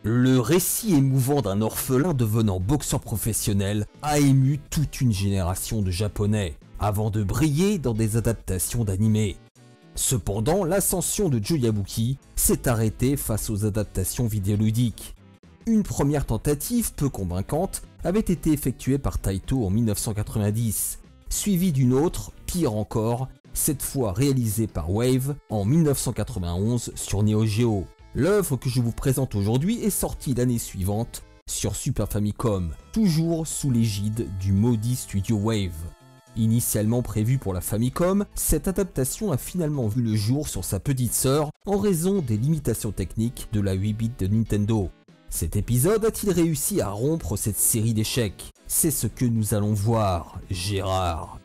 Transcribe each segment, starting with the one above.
Le récit émouvant d'un orphelin devenant boxeur professionnel a ému toute une génération de Japonais, avant de briller dans des adaptations d'animés. Cependant, l'ascension de Joe Yabuki s'est arrêtée face aux adaptations vidéoludiques. Une première tentative peu convaincante avait été effectuée par Taito en 1990, suivie d'une autre, pire encore, cette fois réalisée par Wave en 1991 sur Neo Geo. L'œuvre que je vous présente aujourd'hui est sortie l'année suivante sur Super Famicom, toujours sous l'égide du maudit studio Wave. Initialement prévue pour la Famicom, cette adaptation a finalement vu le jour sur sa petite sœur en raison des limitations techniques de la 8-bit de Nintendo. Cet épisode a-t-il réussi à rompre cette série d'échecs? C'est ce que nous allons voir, Gérard.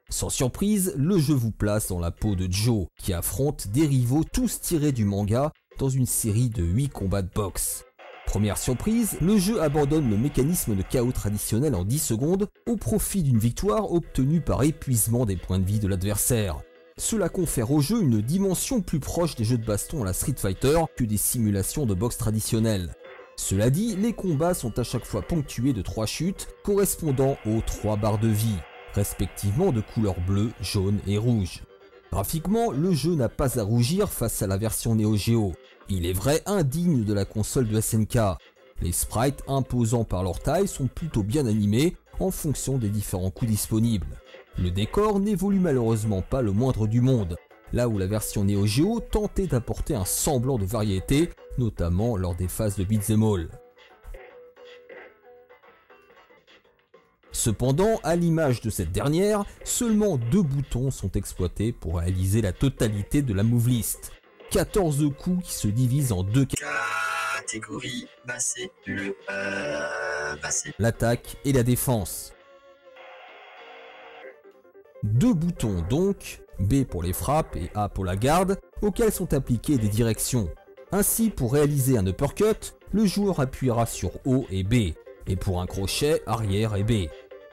Sans surprise, le jeu vous place dans la peau de Joe, qui affronte des rivaux tous tirés du manga dans une série de 8 combats de boxe. Première surprise, le jeu abandonne le mécanisme de KO traditionnel en 10 secondes au profit d'une victoire obtenue par épuisement des points de vie de l'adversaire. Cela confère au jeu une dimension plus proche des jeux de baston à la Street Fighter que des simulations de boxe traditionnelles. Cela dit, les combats sont à chaque fois ponctués de 3 chutes correspondant aux 3 barres de vie, respectivement de couleur bleue, jaune et rouge. Graphiquement, le jeu n'a pas à rougir face à la version Neo Geo. Il est vrai indigne de la console de SNK. Les sprites imposants par leur taille sont plutôt bien animés en fonction des différents coups disponibles. Le décor n'évolue malheureusement pas le moindre du monde, là où la version Neo Geo tentait d'apporter un semblant de variété, notamment lors des phases de beat'em all. Cependant, à l'image de cette dernière, seulement 2 boutons sont exploités pour réaliser la totalité de la move list. 14 coups qui se divisent en 2 catégories, c'est l'attaque et la défense. 2 boutons donc, B pour les frappes et A pour la garde, auxquels sont appliquées des directions. Ainsi, pour réaliser un uppercut, le joueur appuiera sur O et B, et pour un crochet, arrière et B.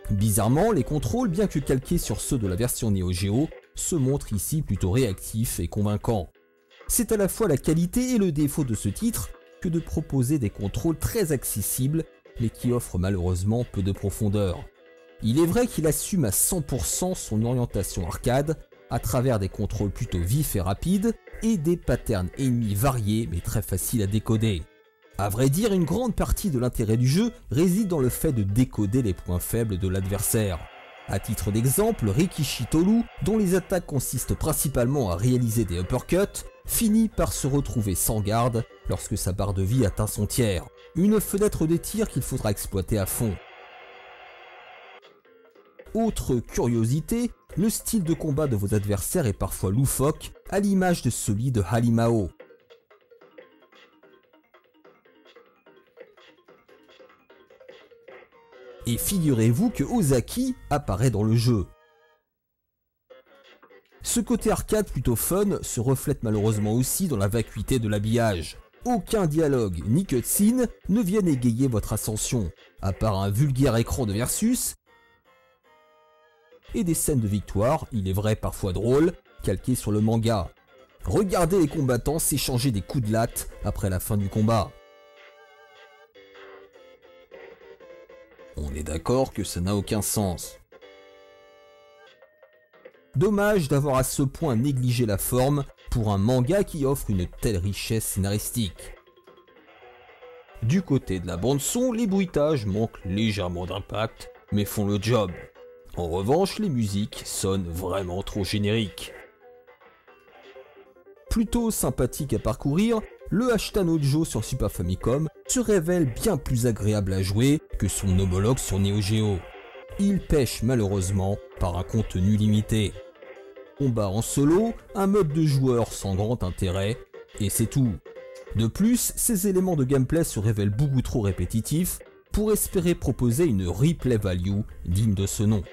Bizarrement, les contrôles, bien que calqués sur ceux de la version Neo Geo, se montrent ici plutôt réactifs et convaincants. C'est à la fois la qualité et le défaut de ce titre que de proposer des contrôles très accessibles, mais qui offrent malheureusement peu de profondeur. Il est vrai qu'il assume à 100% son orientation arcade, à travers des contrôles plutôt vifs et rapides, et des patterns ennemis variés mais très faciles à décoder. À vrai dire, une grande partie de l'intérêt du jeu réside dans le fait de décoder les points faibles de l'adversaire. À titre d'exemple, Rikishi Toru, dont les attaques consistent principalement à réaliser des uppercuts, finit par se retrouver sans garde lorsque sa barre de vie atteint son tiers. Une fenêtre de tir qu'il faudra exploiter à fond. Autre curiosité, le style de combat de vos adversaires est parfois loufoque, à l'image de celui de Halimao. Et figurez-vous que Ozaki apparaît dans le jeu. Ce côté arcade plutôt fun se reflète malheureusement aussi dans la vacuité de l'habillage. Aucun dialogue ni cutscene ne viennent égayer votre ascension, à part un vulgaire écran de versus et des scènes de victoire, il est vrai parfois drôles, calquées sur le manga. Regardez les combattants s'échanger des coups de latte après la fin du combat. On est d'accord que ça n'a aucun sens. Dommage d'avoir à ce point négligé la forme pour un manga qui offre une telle richesse scénaristique. Du côté de la bande-son, les bruitages manquent légèrement d'impact, mais font le job. En revanche, les musiques sonnent vraiment trop génériques. Plutôt sympathique à parcourir, le Hashtanojo sur Super Famicom se révèle bien plus agréable à jouer que son homologue sur Neo Geo. Il pêche malheureusement par un contenu limité. Combat en solo, un mode de joueur sans grand intérêt, et c'est tout. De plus, ces éléments de gameplay se révèlent beaucoup trop répétitifs pour espérer proposer une replay value digne de ce nom.